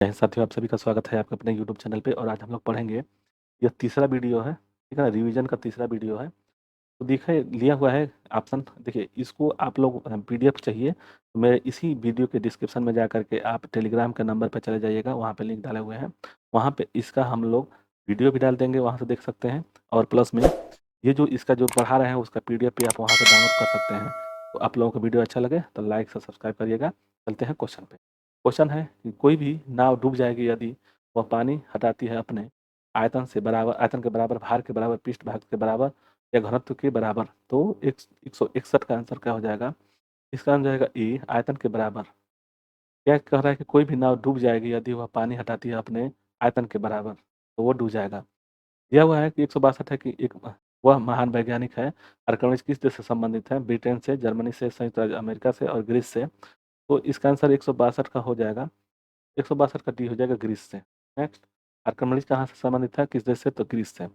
साथियों, आप सभी का स्वागत है आपके अपने यूट्यूब चैनल पे और आज हम लोग पढ़ेंगे। यह तीसरा वीडियो है, ठीक है ना? रिवीजन का तीसरा वीडियो है। तो देखिए लिया हुआ है ऑप्शन, देखिए इसको आप लोग पीडीएफ चाहिए तो मेरे इसी वीडियो के डिस्क्रिप्शन में जा करके आप टेलीग्राम के नंबर पर चले जाइएगा, वहाँ पे लिंक डाले हुए हैं। वहाँ पे इसका हम लोग वीडियो भी डाल देंगे, वहाँ से देख सकते हैं। और प्लस में ये जो इसका जो पढ़ा रहे हैं उसका पीडीएफ भी आप वहाँ से डाउनलोड कर सकते हैं। तो आप लोगों को वीडियो अच्छा लगे तो लाइक से सब्सक्राइब करिएगा। चलते हैं क्वेश्चन पे। क्वेश्चन है कि कोई भी नाव डूब जाएगी यदि वह पानी हटाती है अपने आयतन के बराबर, भार के बराबर, पृष्ठ भाग के बराबर या घनत्व के बराबर। तो 161 का आंसर क्या हो जाएगा? इसका आंसर जाएगा ए, आयतन के बराबर। क्या कह रहा है कि कोई भी नाव डूब जाएगी यदि वह पानी हटाती है अपने आयतन के बराबर, तो वो डूब जाएगा। दिया हुआ है कि 162 है कि एक वह महान वैज्ञानिक है। आर्किमिडीज किस देश से संबंधित है? ब्रिटेन से, जर्मनी से, संयुक्त राज्य अमेरिका से और ग्रीस से। तो इसका आंसर 162 का हो जाएगा। 162 का डी हो जाएगा ग्रीस से। नेक्स्ट, आर्किमिडीज कहाँ से संबंधित है, किस देश से? तो ग्रीस से।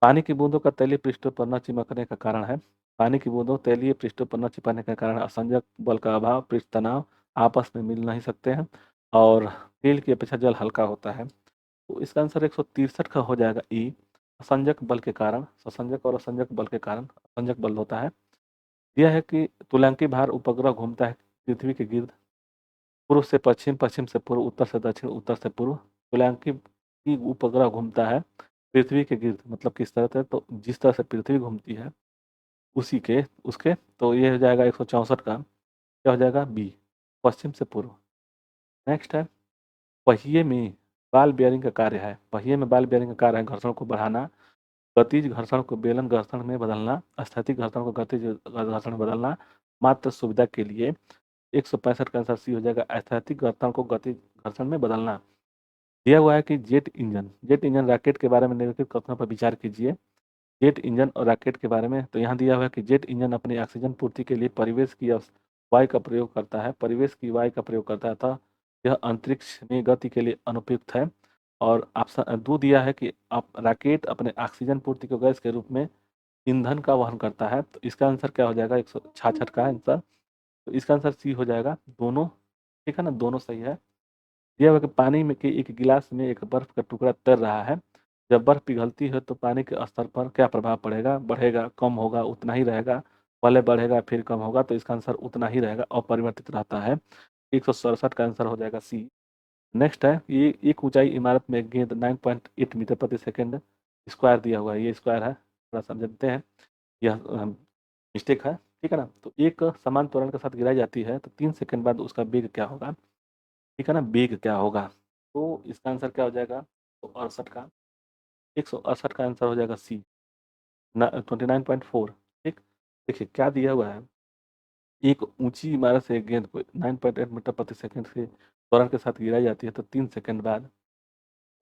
पानी की बूंदों का तैलीय पृष्ठों पर न चिपकने का कारण है? पानी की बूंदों तैलीय पृष्ठों पर न चिपकने का कारण असंजक बल का अभाव, पृष्ठ तनाव, आपस में मिल नहीं सकते हैं और तेल की अपेक्षा जल हल्का होता है। तो इसका आंसर 163 का हो जाएगा ई, असंजक बल के कारण। ससंजक और असंजक बल के कारण असंजक बल होता है। यह है कि तुल्यांकी भार उपग्रह घूमता है पृथ्वी के गिर्द पूर्व से पश्चिम, पश्चिम से पूर्व, उत्तर से दक्षिण, उत्तर से पूर्व। तुल्यांकी की उपग्रह घूमता है पृथ्वी के गिर्द, मतलब किस तरह से? तो जिस तरह से पृथ्वी घूमती है उसी के उसके। तो ये हो जाएगा 164 का क्या हो जाएगा? बी, पश्चिम से पूर्व। नेक्स्ट है, पहिए में बाल बेयरिंग का कार्य है। पहिए में बाल बेयरिंग का कार्य है घर्षण को बढ़ाना, गतिज घर्षण को बेलन घर्षण में बदलना, स्थैतिक घर्षण को गतिज घर्षण में बदलना। मात्र सुविधा के लिए 165 का आंसर सी हो जाएगा, स्थैतिक घर्षण को गतिज घर्षण में बदलना। दिया हुआ है कि जेट इंजन रॉकेट के बारे में निम्नलिखित कथनों पर विचार कीजिए। जेट इंजन और रॉकेट के बारे में तो यहाँ दिया हुआ है कि जेट इंजन अपनी ऑक्सीजन पूर्ति के लिए परिवेश की वायु का प्रयोग करता है, परिवेश की वायु का प्रयोग करता है, अतः यह अंतरिक्ष में गति के लिए अनुपयुक्त है। और ऑप्शन दो दिया है कि रॉकेट अपने ऑक्सीजन पूर्ति को गैस के रूप में ईंधन का वहन करता है। तो इसका आंसर क्या हो जाएगा? 166 का आंसर। तो इसका आंसर सी हो जाएगा, दोनों। ठीक है ना, दोनों सही है। दिया हुआ कि पानी में के एक गिलास में एक बर्फ का टुकड़ा तैर रहा है। जब बर्फ पिघलती है तो पानी के स्तर पर क्या प्रभाव पड़ेगा? बढ़ेगा, कम होगा, उतना ही रहेगा? पहले बढ़ेगा फिर कम होगा? तो इसका आंसर उतना ही रहेगा, अपरिवर्तित रहता है। 167 का आंसर हो जाएगा सी। नेक्स्ट है, ये एक ऊंचाई इमारत में एक गेंद 9.8 मीटर प्रति सेकंड स्क्वायर दिया हुआ है। ये स्क्वायर है, थोड़ा समझते हैं। यह मिस्टेक है, ठीक है ना? तो एक समान त्वरण के साथ गिराई जाती है तो 3 सेकंड बाद उसका वेग क्या होगा? ठीक है ना, वेग क्या होगा? तो इसका आंसर क्या हो जाएगा? तो 68 का 168 का आंसर हो जाएगा सी, 29.4। ठीक, देखिए क्या दिया हुआ है। एक ऊंची इमारत से एक गेंद को 9.8 मीटर प्रति सेकंड से त्वरण के साथ गिराई जाती है तो 3 सेकंड बाद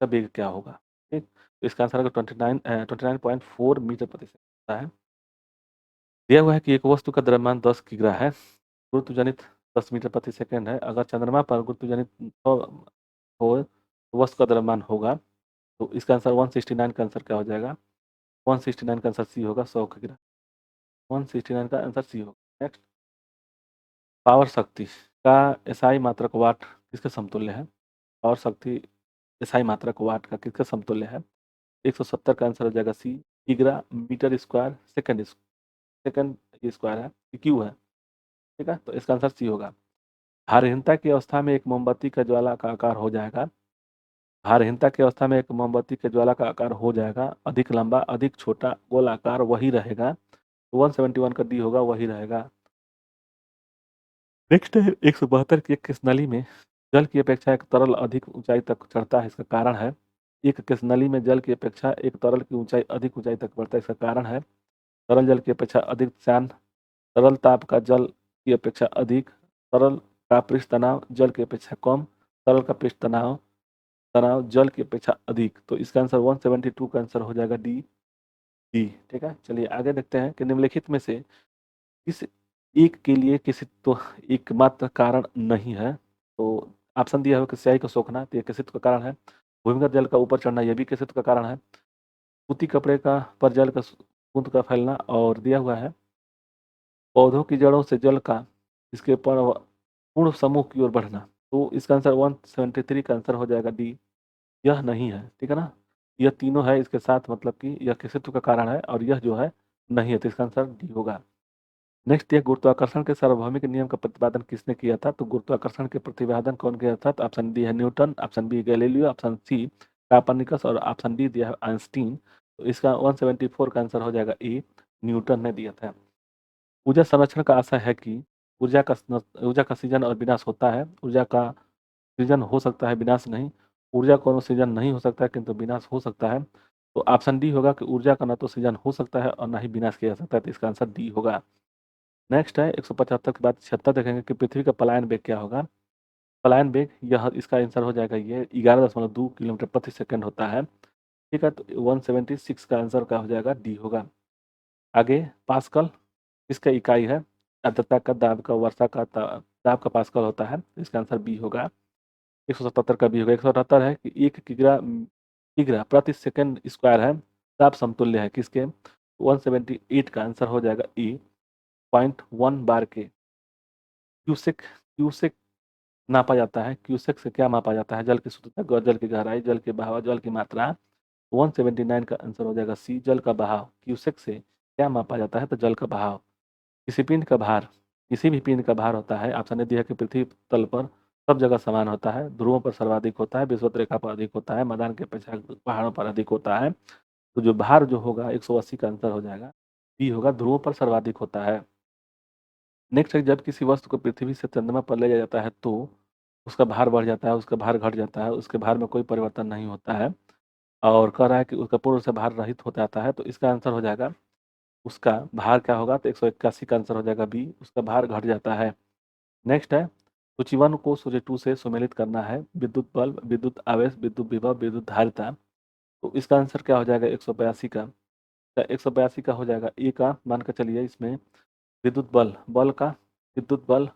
का वेग क्या होगा? ठीक, तो इसका आंसर होगा 29.4 मीटर प्रति सेकंड होता है। दिया हुआ है कि एक वस्तु का द्रव्यमान 10 किग्रा है, गुरुत्व जनित 10 मीटर प्रति सेकंड है। अगर चंद्रमा पर गुरुत्व जनित 100 हो तो वस्तु का द्रव्यमान होगा। तो इसका आंसर 169 का आंसर क्या हो जाएगा? 169 का आंसर सी होगा, 100 किग्रा। 169 का आंसर सी होगा। नेक्स्ट, पावर शक्ति का एसआई मात्रक वाट किसके समतुल्य है? पावर शक्ति एसआई मात्रक वाट का किसके समतुल्य है? 170 का आंसर हो जाएगा सी, किग्रा metre square second second square है, क्यू है। ठीक है, तो इसका आंसर सी होगा। भारहीनता की अवस्था में एक मोमबत्ती का ज्वाला का आकार हो जाएगा। भारहीनता की अवस्था में एक मोमबत्ती के ज्वाला का आकार हो जाएगा, अधिक लंबा, अधिक छोटा, गोल आकार वही रहेगा। 171 का डी होगा, वही रहेगा। नेक्स्ट है, 172 की एक किसनली में जल की अपेक्षा एक तरल अधिक ऊंचाई तक चढ़ता है, इसका कारण है? एक किसनली में जल की अपेक्षा एक तरल की ऊंचाई अधिक ऊंचाई तक बढ़ता है, इसका कारण है? तरल जल की अपेक्षा अधिक श्यान, तरल ताप का जल की अपेक्षा अधिक, तरल का पृष्ठ तनाव जल की अपेक्षा कम, तरल का पृष्ठ तनाव तनाव जल की अपेक्षा अधिक। तो इसका आंसर 172 का आंसर हो जाएगा डी, डी। ठीक है, चलिए आगे देखते हैं कि निम्नलिखित में से इस एक के लिए किसी तो एकमात्र कारण नहीं है। तो ऑप्शन दिया हुआ कि स्याही को सोखना, तो ये किसित्व का कारण है। भूमिगत जल का ऊपर चढ़ना, यह भी किसित्व का कारण है। सूती कपड़े का पर जल का बूंद का फैलना, और दिया हुआ है पौधों की जड़ों से जल का इसके पर पूर्ण समूह की ओर बढ़ना, तो इसका आंसर 173 का आंसर हो जाएगा डी। यह नहीं है, ठीक है ना? यह तीनों है इसके साथ, मतलब कि यह किसित्व का कारण है और यह जो है नहीं है, तो इसका आंसर डी होगा। नेक्स्ट ये गुरुत्वाकर्षण के सार्वभौमिक नियम का प्रतिपादन किसने किया था? तो गुरुत्वाकर्षण के प्रतिपादन कौन किया था? तो ऑप्शन डी है Newton, option B Galileo, option C Copernicus और ऑप्शन डी दिया है आइंस्टीन। तो इसका 174 का आंसर हो जाएगा ए, न्यूटन ने दिया था। ऊर्जा संरक्षण का आशय है कि ऊर्जा का सृजन और विनाश होता है, ऊर्जा का सृजन हो सकता है, विनाश नहीं। ऊर्जा का सृजन नहीं हो सकता है किंतु विनाश हो सकता है। तो ऑप्शन डी होगा कि ऊर्जा का ना तो सृजन हो सकता है और ना ही विनाश किया जा सकता है, तो इसका आंसर डी होगा। नेक्स्ट है 175 के बाद 76 देखेंगे कि पृथ्वी का पलायन वेग क्या होगा। पलायन वेग यह इसका आंसर हो जाएगा ये 11.2 किलोमीटर प्रति सेकंड होता है, ठीक है। तो 176 का आंसर का हो जाएगा डी होगा। आगे पास्कल इसका इकाई है, आर्द्रता का, दाब का, वर्षा का, दाब का पास्कल होता है, इसका आंसर बी होगा। 177 का बी होगा। 178 है कि 1 किग्रा किग्रा प्रति सेकंड स्क्वायर है, दाब समतुल्य है किसके? 178 का आंसर हो जाएगा ई, 0.1 बार के। क्यूसेक क्यूसेक नापा जाता है, क्यूसेक से क्या मापा जाता है? जल की शुद्धता, जल की गहराई, जल के बहाव, जल की मात्रा। 179 का आंसर हो जाएगा सी, जल का बहाव। क्यूसेक से क्या मापा जाता है? तो जल का बहाव। किसी पिंड का भार, किसी भी पिंड का भार होता है, ऑप्शन ने दिया कि पृथ्वी तल पर सब जगह समान होता है, ध्रुवों पर सर्वाधिक होता है, विषुवत रेखा पर अधिक होता है, मैदान के अपेक्षा पहाड़ों पर अधिक होता है। तो जो भार जो होगा 180 का आंसर हो जाएगा बी होगा, ध्रुवों पर सर्वाधिक होता है। नेक्स्ट है जब किसी वस्तु को पृथ्वी से चंद्रमा पर ले जाया जाता है तो उसका भार बढ़ जाता है, उसका भार घट जाता है, उसके भार में कोई परिवर्तन नहीं होता है, और कह रहा है कि उसका पूर्ण से भार रहित हो जाता है, तो इसका आंसर हो जाएगा उसका भार क्या होगा? तो 181 का आंसर हो जाएगा बी, उसका भार घट जाता है। नेक्स्ट है सूची 1 को सूची 2 से सुमेलित करना है, विद्युत बल्ब, विद्युत आवेश, विद्युत विभव, विद्युत धारिता। तो इसका आंसर क्या हो जाएगा 182 का? 182 का हो जाएगा ए का, मान कर चलिए इसमें विद्युत बल, बल का, विद्युत बल।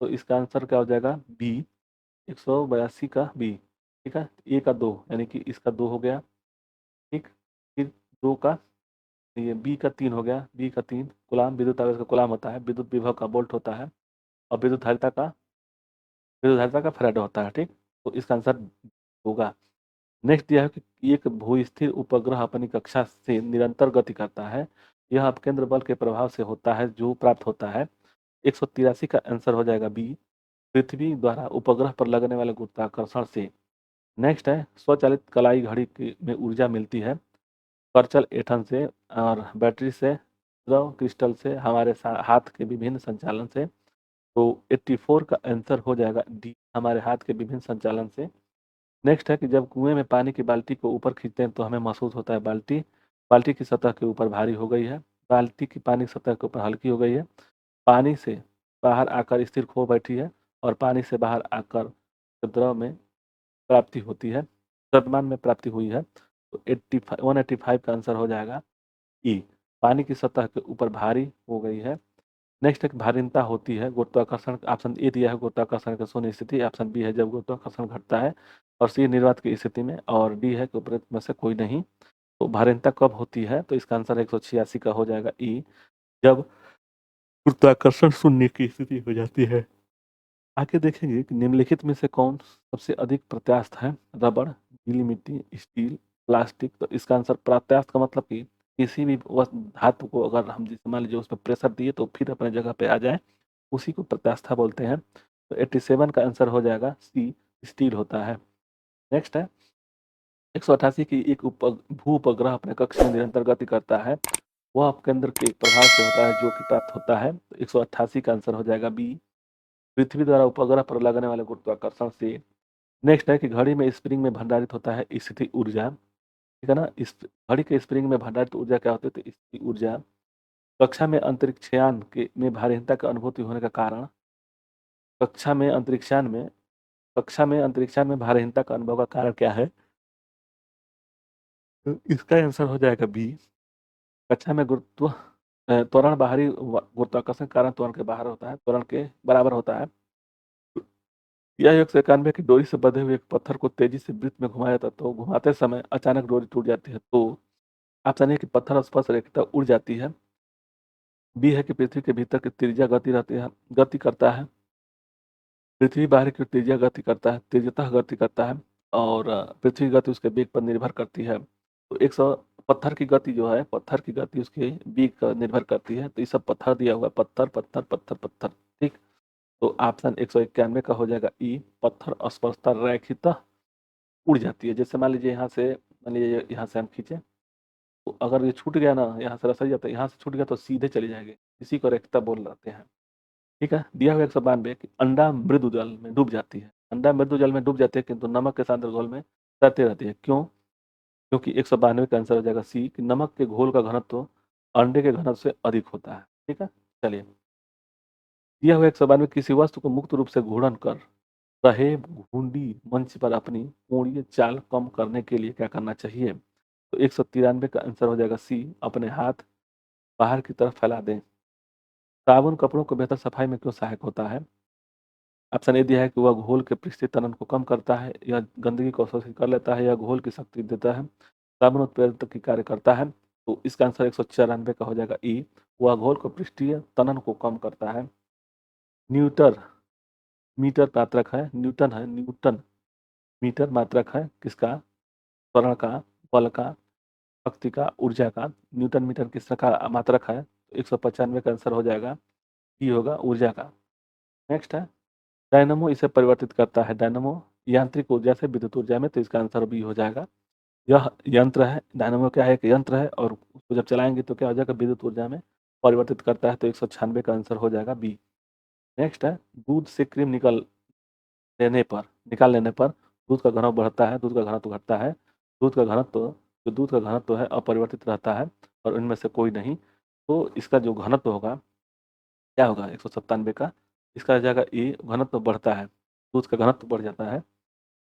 तो इसका आंसर क्या हो जाएगा बी, 182 का बी, ठीक है। ए का 2 यानी कि इसका 2 हो गया, ठीक। फिर 2 का, ये बी का 3 हो गया, बी का 3 गुलाम, विद्युत आवेश का गुलाम होता है, विद्युत विभव का वोल्ट होता है, और विद्युत धारिता का फैराड होता है, ठीक। तो इसका आंसर होगा। नेक्स्ट दिया है कि एक भूस्थिर उपग्रह अपनी कक्षा से निरंतर गति करता है, यह अपकेंद्र बल के प्रभाव से होता है जो प्राप्त होता है। 183 का आंसर हो जाएगा बी, पृथ्वी द्वारा उपग्रह पर लगने वाले गुरुत्वाकर्षण से। नेक्स्ट है स्वचालित कलाई घड़ी में ऊर्जा मिलती है, पर्चल एठन से और बैटरी से, द्रव क्रिस्टल से, हमारे हाथ के विभिन्न संचालन से। तो 84 का आंसर हो जाएगा डी, हमारे हाथ के विभिन्न संचालन से। नेक्स्ट है कि जब कुएं में पानी की बाल्टी को ऊपर खींचते हैं तो हमें महसूस होता है बाल्टी बाल्टी की सतह के ऊपर भारी हो गई है, बाल्टी की पानी की सतह के ऊपर हल्की हो गई है, पानी से बाहर आकर स्थिर खो बैठी है, और पानी से बाहर आकर द्रव में प्राप्ति होती है, द्रव्यमान में प्राप्ति हुई है। तो 185 का आंसर हो जाएगा ई, पानी की सतह के ऊपर भारी हो गई है। नेक्स्ट एक भारीनता होती है गुरुत्वाकर्षण, ऑप्शन ए दिया है गुरुत्वाकर्षण की शून्य स्थिति, ऑप्शन बी है जब गुरुत्वाकर्षण घटता है, और सी निर्वात की स्थिति में, और डी है कि उपरोक्त में से कोई नहीं। तो भारीनता कब होती है? तो इसका आंसर 186 का हो जाएगा ई, जब गुरुत्वाकर्षण शून्य की स्थिति हो जाती है। आगे देखेंगे कि निम्नलिखित में से कौन सबसे अधिक प्रत्यास्थ है? रबड़, गीली मिट्टी, स्टील, प्लास्टिक। तो इसका आंसर प्रत्यास्थ का मतलब कि किसी भी धातु को अगर हम जैसे मान लीजिए उस पर प्रेशर दिए तो फिर अपने जगह पे आ जाए, उसी को प्रत्यास्था बोलते हैं। तो 87 का आंसर हो जाएगा सी, स्टील होता है। नेक्स्ट है 188 की एक भू उपग्रह अपने कक्ष में निरंतर गति करता है, वह अपकेंद्र के प्रभाव से होता है जो कि प्राप्त होता है। तो 188 का आंसर हो जाएगा बी, पृथ्वी द्वारा उपग्रह पर लगने वाले गुरुत्वाकर्षण से। नेक्स्ट है कि घड़ी में स्प्रिंग में भंडारित होता है स्थिति ऊर्जा, ठीक है ना। इस घड़ी के स्प्रिंग में भंडारित ऊर्जा क्या होती है? तो स्थिति ऊर्जा। कक्षा में अंतरिक्षयान के में भारीनता की अनुभूति होने का कारण, कक्षा में अंतरिक्षयान में भारीनता का अनुभव का कारण क्या है? तो इसका आंसर हो जाएगा बी, कक्षा में त्वरण बाहरी गुरुत्वाकर्षण के कारण त्वरण के बाहर होता है, त्वरण के बराबर होता है। यह 191 की डोरी से बंधे हुए एक पत्थर को तेजी से वृत्त में घुमाया जाता है, तो घुमाते समय अचानक डोरी टूट जाती है। तो ऑप्शन ए कि पत्थर स्पर्श रेखा तक उड़ जाती है, बी है कि पृथ्वी के भीतर की त्रिज्या गति रहती है, गति करता है, पृथ्वी बाहर की ओर तेजिया गति करता है तेजियतः गति करता है और पृथ्वी की गति उसके वेग पर निर्भर करती है। तो 100 पत्थर की गति जो है, पत्थर की गति उसके वेग पर निर्भर करती है। तो ये सब पत्थर दिया हुआ है, पत्थर, पत्थर, पत्थर, पत्थर, ठीक? तो ऑप्शन 191 का हो जाएगा ई, पत्थर स्पर्शता रैखिकतः उड़ जाती है। जैसे मान लीजिए मान लीजिए यहाँ से हम खींचे, तो अगर ये छूट गया ना, यहाँ से रसोई जाता है, यहाँ से छूट गया तो सीधे चली जाएगी। इसी को रैखिकता बोल जाते हैं। ठीक है? दिया हुआ 192 कि अंडा मृदु जल में डूब जाती है। अंडा मृदु जल में डूब जाती है किंतु नमक के साथ घोल में तैरती रहती है। क्यों? क्योंकि 192 का आंसर हो जाएगा सी, कि नमक के घोल का घनत्व अंडे के घनत्व से अधिक होता है। ठीक है? चलिए, दिया हुआ 192 किसी वस्तु को मुक्त रूप से घूर्णन कर रहे घुंडी मंच पर अपनी कोणीय चाल कम करने के लिए क्या करना चाहिए? तो 193 का आंसर हो जाएगा सी, अपने हाथ बाहर की तरफ फैला दें। साबुन कपड़ों को बेहतर सफाई में क्यों सहायक होता है? ऑप्शन ए दिया है कि वह घोल के पृष्ठीय तनन को कम करता है, या गंदगी को अवशोषित कर लेता है, या घोल की शक्ति देता है, साबुन उत्प्रेरक की कार्य करता है। तो इसका आंसर 194 का हो जाएगा ई, वह घोल को पृष्ठीय तनन को कम करता है। न्यूटर मीटर मात्रक है, न्यूटन है, न्यूटन मीटर मात्रक है किसका? त्वरण का, बल का, शक्ति का, ऊर्जा का। न्यूटन मीटर किस का मात्रक है? तो 195 का आंसर हो जाएगा ई, होगा ऊर्जा का। नेक्स्ट है, डायनमो इसे परिवर्तित करता है। डायनमो यांत्रिक ऊर्जा से विद्युत ऊर्जा में, तो इसका आंसर बी हो जाएगा। यह यंत्र है, डायनमो क्या है? एक यंत्र है और उसको जब चलाएंगे तो क्या हो जाएगा? विद्युत ऊर्जा में परिवर्तित करता है। तो 196 का आंसर हो जाएगा बी। नेक्स्ट है, दूध से क्रीम निकाल लेने पर दूध का घनत्व बढ़ता है, दूध का घनत्व घटता है। दूध का घनत्व है अपरिवर्तित रहता है और इनमें से कोई नहीं। तो इसका जो घनत्व होगा क्या होगा? 197 का, इसका आ जाएगा ए, घनत्व बढ़ता है, दूध का घनत्व बढ़ जाता है।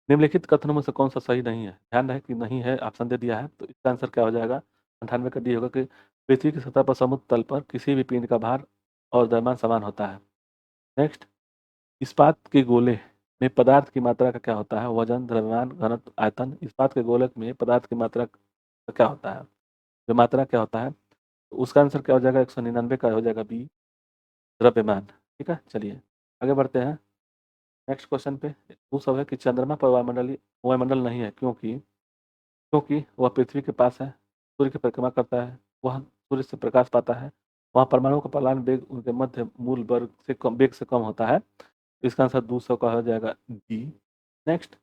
निम्नलिखित कथनों में से कौन सा सही नहीं है? ध्यान रहे कि नहीं है, ऑप्शन दे दिया है। तो इसका आंसर क्या हो जाएगा? 98 का डी होगा कि पृथ्वी की सतह पर समुद्र तल पर किसी भी पिंड का भार और द्रव्यमान समान होता है। नेक्स्ट, इस्पात के गोले में पदार्थ की मात्रा का क्या होता है? वजन, द्रव्यमान, घनत्व, आयतन। इस्पात के गोलक में पदार्थ की मात्रा का क्या होता है? जो मात्रा क्या होता है? तो उसका आंसर क्या हो जाएगा? 199 का हो जाएगा बी, द्रव्यमान। ठीक है, चलिए आगे बढ़ते हैं नेक्स्ट क्वेश्चन पे। वो सब है कि चंद्रमा पर वायुमंडल नहीं है, क्योंकि वह पृथ्वी के पास है, सूर्य की परिक्रमा करता है, वह सूर्य से प्रकाश पाता है, वहाँ परमाणुओं का पलायन वेग उनके मध्य मूल वर्ग से कम, वेग से कम होता है। इसका आंसर 200 का हो जाएगा डी। नेक्स्ट,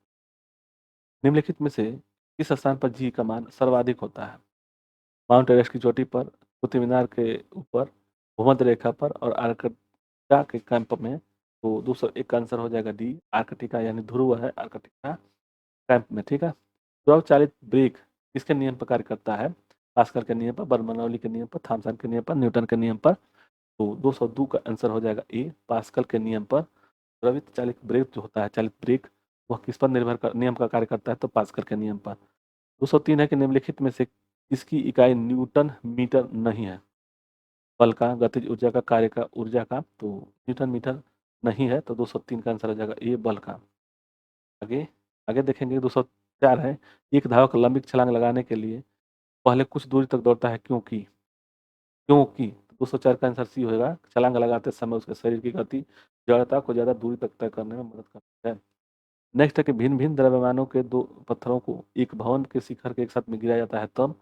निम्नलिखित में से किस स्थान पर जी का मान सर्वाधिक होता है? माउंट एवरेस्ट की चोटी पर, कुतुब मीनार के ऊपर, भूमध्य रेखा पर और आर्कटिका के कैंप में। तो 201 का आंसर हो जाएगा डी, आर्कटिका, यानी ध्रुव है आर्कटिका कैंप में। ठीक है, स्वचालित ब्रेक किसके नियम पर कार्य करता है? पास्कल के नियम पर, बर्नौली के नियम पर, थॉमसन के नियम पर, न्यूटन के नियम पर। तो 202 का आंसर हो जाएगा ए, पास्कल के नियम पर। द्रवित चालित ब्रेक जो होता है, चालित ब्रेक, वह किस पर नियम का कार्य करता है? तो पास्कल के नियम पर। 203 है कि निम्नलिखित में से किसकी इकाई न्यूटन मीटर नहीं है? बल का, गतिज ऊर्जा का, कार्य का, ऊर्जा का। तो न्यूटन मीटर नहीं है, तो 203 का आंसर हो जाएगा ए, बल का। आगे आगे देखेंगे 204 है, एक धावक लंबी छलांग लगाने के लिए पहले कुछ दूरी तक दौड़ता है, क्योंकि 204 का आंसर सी होगा, छलांग लगाते समय उसके शरीर की गति जड़ता को ज़्यादा दूरी तक तय करने में मदद करती है। नेक्स्ट है कि भिन्न भिन्न द्रव्यमानों के दो पत्थरों को एक भवन के शिखर के एक साथ में गिराया जाता है, तब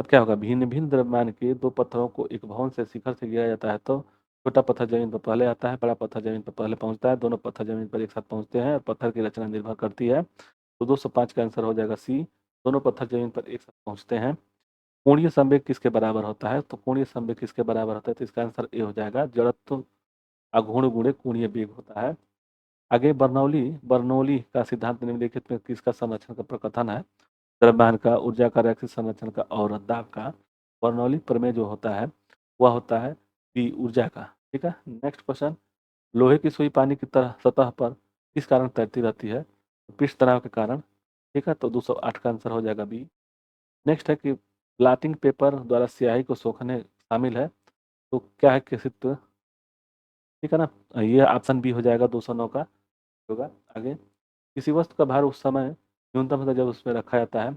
क्या होगा? भिन्न भिन्न द्रव्यमान के दो पत्थरों को एक भवन से शिखर से गिराया जाता है तो छोटा पत्थर जमीन पर पहले आता है, बड़ा पत्थर जमीन पर पहले पहुंचता है, दोनों पत्थर जमीन पर एक साथ पहुंचते हैं और पत्थर की रचना निर्भर करती है। तो 205 का आंसर हो जाएगा सी, दोनों पत्थर जमीन पर एक साथ पहुंचते हैं। कोणीय संवेग किसके बराबर होता है? तो कोणीय संवेग किसके बराबर होता है? तो इसका आंसर ए हो जाएगा, जड़त्व आघूर्ण गुणे कोणीय वेग होता है। आगे बर्नौली का सिद्धांत निम्नलिखित में किसका संरक्षण का प्रकथन है? द्रव्यमान का, ऊर्जा का, रैखिक संरक्षण का और दाब का। बर्नौली प्रमेय जो होता है वह होता है बी, ऊर्जा का। ठीक है, नेक्स्ट क्वेश्चन, लोहे की सुई पानी की तरह सतह पर किस कारण तैरती रहती है? पृष्ठ तनाव के कारण। ठीक है, तो 208 का आंसर हो जाएगा बी। नेक्स्ट है कि ब्लॉटिंग पेपर द्वारा स्याही को सोखने शामिल है, तो क्या है कृषित्व? ठीक है ना, ये ऑप्शन बी हो जाएगा, 209 का होगा। आगे, किसी वस्तु का भार उस समय न्यूनतम होता है जब उसमें रखा जाता है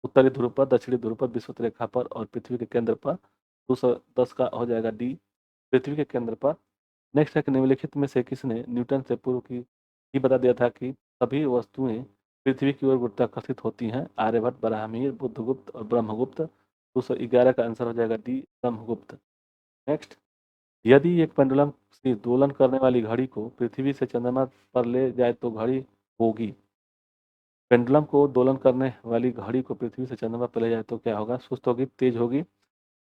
उत्तरी ध्रुव पर, दक्षिणी ध्रुव पर, विषुवत रेखा पर और पृथ्वी के केंद्र पर। 210 का हो जाएगा डी, पृथ्वी के केंद्र पर। नेक्स्ट है कि निम्नलिखित में से किसने न्यूटन से पूर्व की ये बता दिया था कि सभी वस्तुएं पृथ्वी की ओर गुरुत्वाकर्षित होती हैं। आर्यभट्ट, बराहमीर, बुद्धगुप्त और ब्रह्मगुप्त। 211 का आंसर हो जाएगा डी, ब्रह्मगुप्त। नेक्स्ट, यदि एक पेंडुलम से दोलन करने वाली घड़ी को पृथ्वी से चंद्रमा पर ले जाए तो घड़ी होगी। पेंडुलम को दोलन करने वाली घड़ी को पृथ्वी से चंद्रमा पर ले जाए तो क्या होगा? सुस्त होगी, तेज होगी,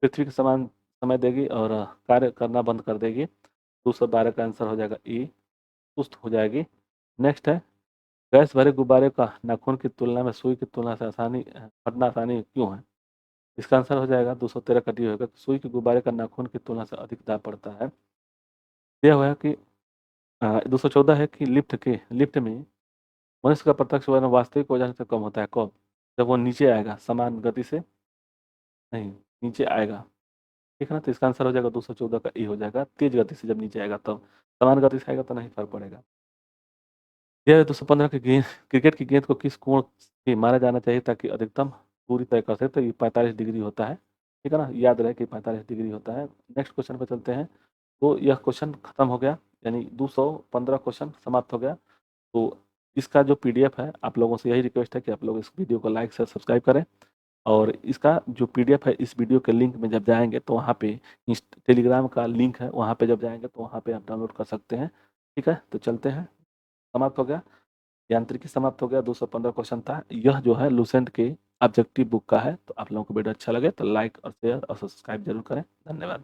पृथ्वी के समान समय देगी और कार्य करना बंद कर देगी। 212 का आंसर हो जाएगा ई, सुस्त हो जाएगी। नेक्स्ट है, गैस भरे गुब्बारे का नाखून की तुलना में सुई की तुलना से फटना आसानी क्यों है? इसका आंसर हो जाएगा 213 का डी होगा। सुई के गुब्बारे का नाखून की तुलना से अधिक दाब पड़ता है। यह हुआ कि 214 है कि लिफ्ट में मनुष्य का प्रत्यक्ष वजन वास्तविक वजन से कम होता है कब? जब वो नीचे आएगा, समान गति से नहीं, नीचे आएगा। ठीक है ना, तो इसका आंसर हो जाएगा 214 का ई हो जाएगा। तेज गति से जब नीचे आएगा तब, समान गति से आएगा तो नहीं फर्क पड़ेगा। यह 215 की गेंद, क्रिकेट की गेंद को किस कोण से मारा जाना चाहिए ताकि अधिकतम दूरी तय कर सके? तो ये 45 डिग्री होता है। ठीक है ना, याद रहे कि 45 डिग्री होता है। नेक्स्ट क्वेश्चन पर चलते हैं। तो यह क्वेश्चन खत्म हो गया, यानी 215 क्वेश्चन समाप्त हो गया। तो इसका जो पीडीएफ है, आप लोगों से यही रिक्वेस्ट है कि आप लोग इस वीडियो को लाइक से सब्सक्राइब करें। और इसका जो पीडीएफ है, इस वीडियो के लिंक में जब जाएंगे तो वहाँ पे टेलीग्राम का लिंक है, वहाँ पे जब जाएंगे तो वहाँ पे आप डाउनलोड कर सकते हैं। ठीक है, तो चलते हैं। समाप्त हो गया, यांत्रिकी समाप्त हो गया। 215 क्वेश्चन था। यह जो है लुसेंट के ऑब्जेक्टिव बुक का है। तो आप लोगों को वीडियो अच्छा लगे तो लाइक और शेयर और सब्सक्राइब जरूर करें। धन्यवाद।